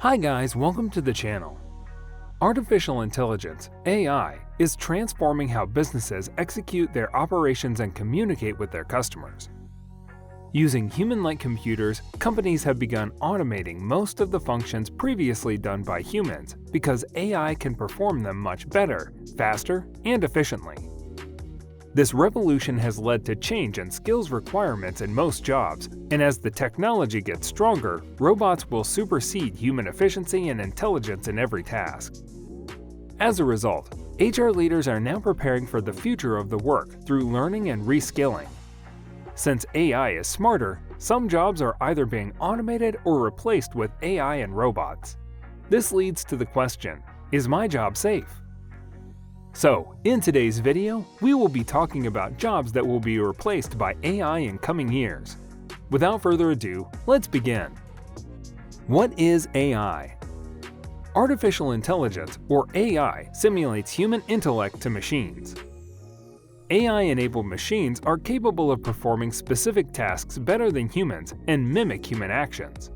Hi guys, welcome to the channel. Artificial intelligence, AI, is transforming how businesses execute their operations and communicate with their customers. Using human-like computers, companies have begun automating most of the functions previously done by humans because AI can perform them much better, faster, and efficiently. This revolution has led to change in skills requirements in most jobs, and as the technology gets stronger, robots will supersede human efficiency and intelligence in every task. As a result, HR leaders are now preparing for the future of the work through learning and reskilling. Since AI is smarter, some jobs are either being automated or replaced with AI and robots. This leads to the question, is my job safe? So, in today's video, we will be talking about jobs that will be replaced by AI in coming years. Without further ado, let's begin. What is AI? Artificial intelligence, or AI, simulates human intellect to machines. AI-enabled machines are capable of performing specific tasks better than humans and mimic human actions.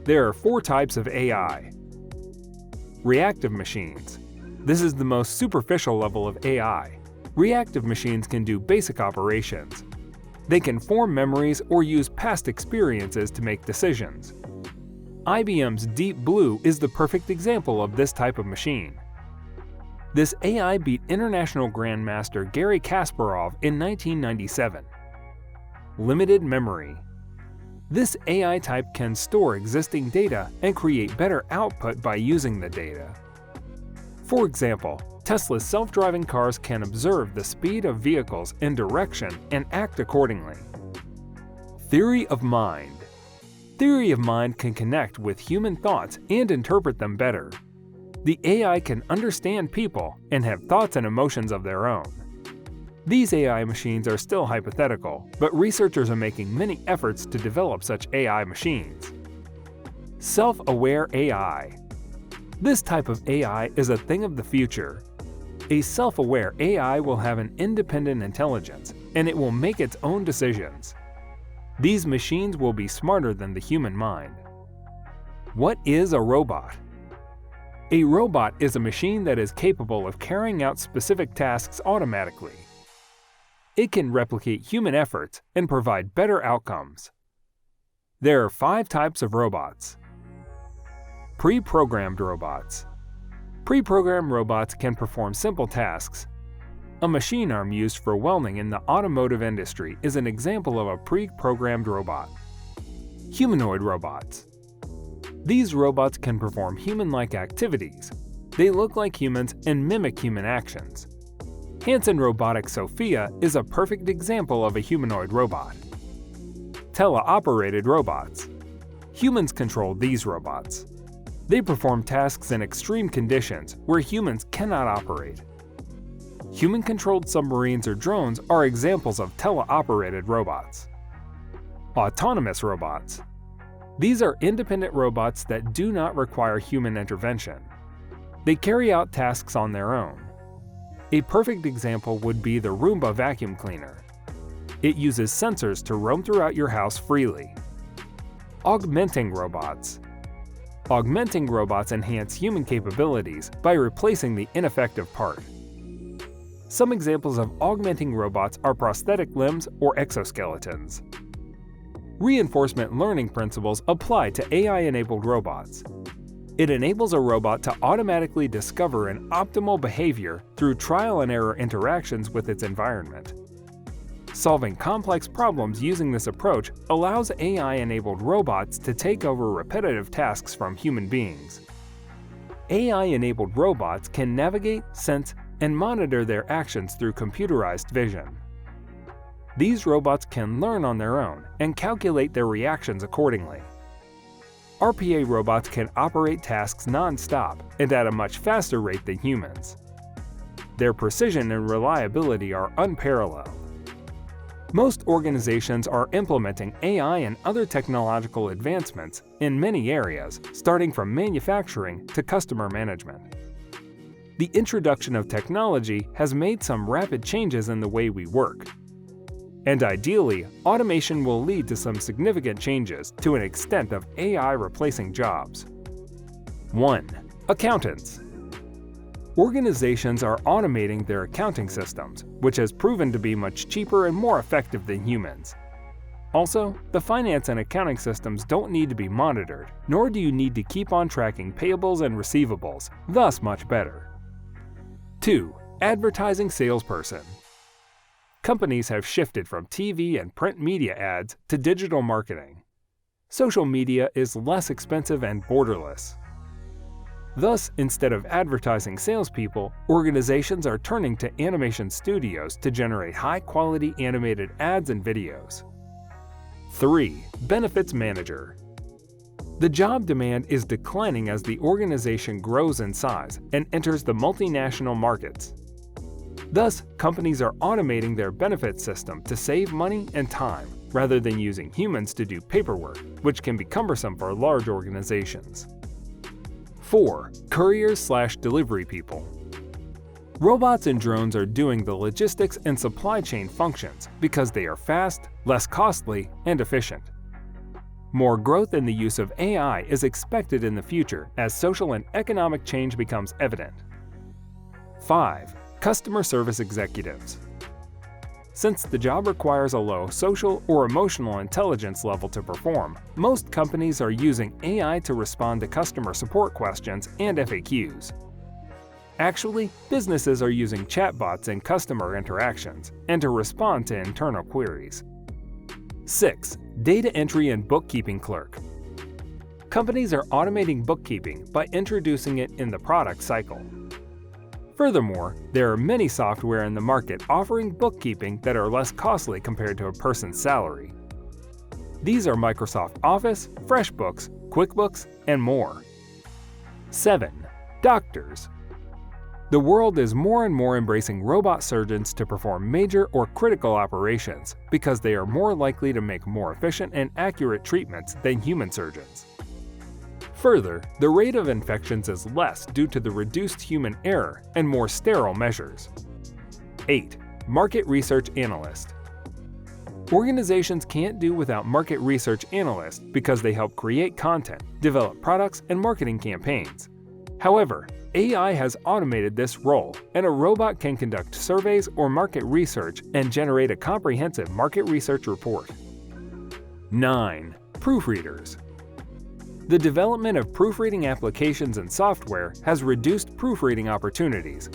There are 4 types of AI. Reactive machines. This is the most superficial level of AI. Reactive machines can do basic operations. They can form memories or use past experiences to make decisions. IBM's Deep Blue is the perfect example of this type of machine. This AI beat international grandmaster Garry Kasparov in 1997. Limited memory. This AI type can store existing data and create better output by using the data. For example, Tesla's self-driving cars can observe the speed of vehicles and direction and act accordingly. Theory of mind. Theory of mind can connect with human thoughts and interpret them better. The AI can understand people and have thoughts and emotions of their own. These AI machines are still hypothetical, but researchers are making many efforts to develop such AI machines. Self-aware AI. This type of AI is a thing of the future. A self-aware AI will have an independent intelligence, and it will make its own decisions. These machines will be smarter than the human mind. What is a robot? A robot is a machine that is capable of carrying out specific tasks automatically. It can replicate human efforts and provide better outcomes. There are 5 types of robots. Pre-programmed robots. Pre-programmed robots can perform simple tasks. A machine arm used for welding in the automotive industry is an example of a pre-programmed robot. Humanoid robots. These robots can perform human-like activities. They look like humans and mimic human actions. Hanson Robotics Sophia is a perfect example of a humanoid robot. Teleoperated robots. Humans control these robots. They perform tasks in extreme conditions where humans cannot operate. Human-controlled submarines or drones are examples of teleoperated robots. Autonomous robots. These are independent robots that do not require human intervention. They carry out tasks on their own. A perfect example would be the Roomba vacuum cleaner. It uses sensors to roam throughout your house freely. Augmenting robots. Augmenting robots enhance human capabilities by replacing the ineffective part. Some examples of augmenting robots are prosthetic limbs or exoskeletons. Reinforcement learning principles apply to AI-enabled robots. It enables a robot to automatically discover an optimal behavior through trial-and-error interactions with its environment. Solving complex problems using this approach allows AI-enabled robots to take over repetitive tasks from human beings. AI-enabled robots can navigate, sense, and monitor their actions through computerized vision. These robots can learn on their own and calculate their reactions accordingly. RPA robots can operate tasks non-stop and at a much faster rate than humans. Their precision and reliability are unparalleled. Most organizations are implementing AI and other technological advancements in many areas, starting from manufacturing to customer management. The introduction of technology has made some rapid changes in the way we work. And ideally, automation will lead to some significant changes to an extent of AI replacing jobs. 1. Accountants. Organizations are automating their accounting systems, which has proven to be much cheaper and more effective than humans. Also, the finance and accounting systems don't need to be monitored, nor do you need to keep on tracking payables and receivables, thus much better. 2. Advertising salesperson. Companies have shifted from TV and print media ads to digital marketing. Social media is less expensive and borderless. Thus, instead of advertising salespeople, organizations are turning to animation studios to generate high-quality animated ads and videos. 3. Benefits manager. The job demand is declining as the organization grows in size and enters the multinational markets. Thus, companies are automating their benefits system to save money and time, rather than using humans to do paperwork, which can be cumbersome for large organizations. 4. Couriers/delivery people. Robots and drones are doing the logistics and supply chain functions because they are fast, less costly, and efficient. More growth in the use of AI is expected in the future as social and economic change becomes evident. 5. Customer service executives. Since the job requires a low social or emotional intelligence level to perform, most companies are using AI to respond to customer support questions and FAQs. Actually, businesses are using chatbots in customer interactions and to respond to internal queries. 6. Data entry and bookkeeping clerk. Companies are automating bookkeeping by introducing it in the product cycle. Furthermore, there are many software in the market offering bookkeeping that are less costly compared to a person's salary. These are Microsoft Office, FreshBooks, QuickBooks, and more. 7. Doctors. The world is more and more embracing robot surgeons to perform major or critical operations because they are more likely to make more efficient and accurate treatments than human surgeons. Further, the rate of infections is less due to the reduced human error and more sterile measures. 8. Market research analyst. Organizations can't do without market research analysts because they help create content, develop products, and marketing campaigns. However, AI has automated this role, and a robot can conduct surveys or market research and generate a comprehensive market research report. 9. Proofreaders. The development of proofreading applications and software has reduced proofreading opportunities.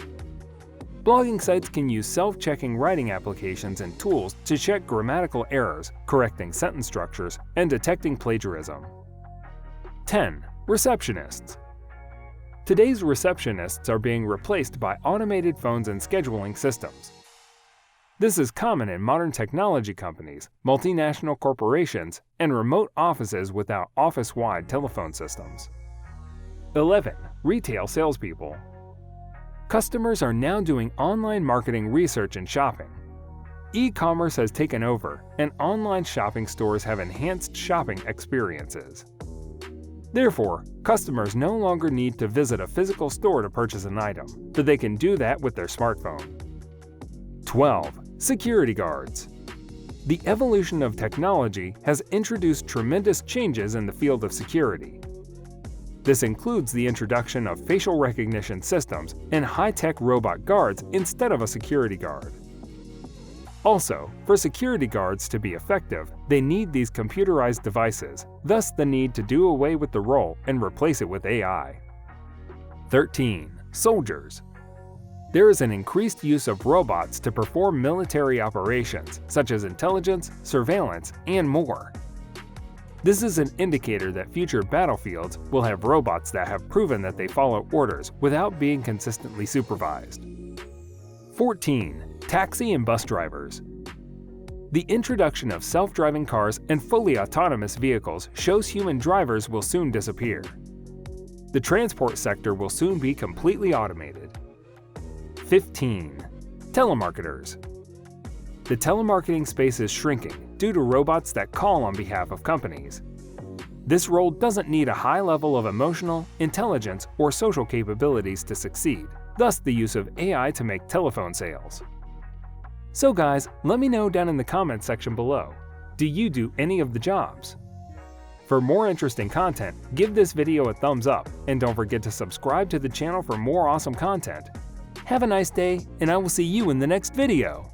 Blogging sites can use self-checking writing applications and tools to check grammatical errors, correcting sentence structures, and detecting plagiarism. 10. Receptionists. Today's receptionists are being replaced by automated phones and scheduling systems. This is common in modern technology companies, multinational corporations, and remote offices without office-wide telephone systems. 11. Retail salespeople. Customers are now doing online marketing research and shopping. E-commerce has taken over, and online shopping stores have enhanced shopping experiences. Therefore, customers no longer need to visit a physical store to purchase an item, but they can do that with their smartphone. 12. Security guards. The evolution of technology has introduced tremendous changes in the field of security. This includes the introduction of facial recognition systems and high-tech robot guards instead of a security guard. Also, for security guards to be effective, they need these computerized devices, thus the need to do away with the role and replace it with AI. 13. Soldiers. There is an increased use of robots to perform military operations, such as intelligence, surveillance, and more. This is an indicator that future battlefields will have robots that have proven that they follow orders without being consistently supervised. 14. Taxi and bus drivers. The introduction of self-driving cars and fully autonomous vehicles shows human drivers will soon disappear. The transport sector will soon be completely automated. 15. Telemarketers. The telemarketing space is shrinking due to robots that call on behalf of companies. This role doesn't need a high level of emotional, intelligence, or social capabilities to succeed, thus the use of AI to make telephone sales. So guys, let me know down in the comments section below. Do you do any of the jobs? For more interesting content, give this video a thumbs up and don't forget to subscribe to the channel for more awesome content. Have a nice day, and I will see you in the next video.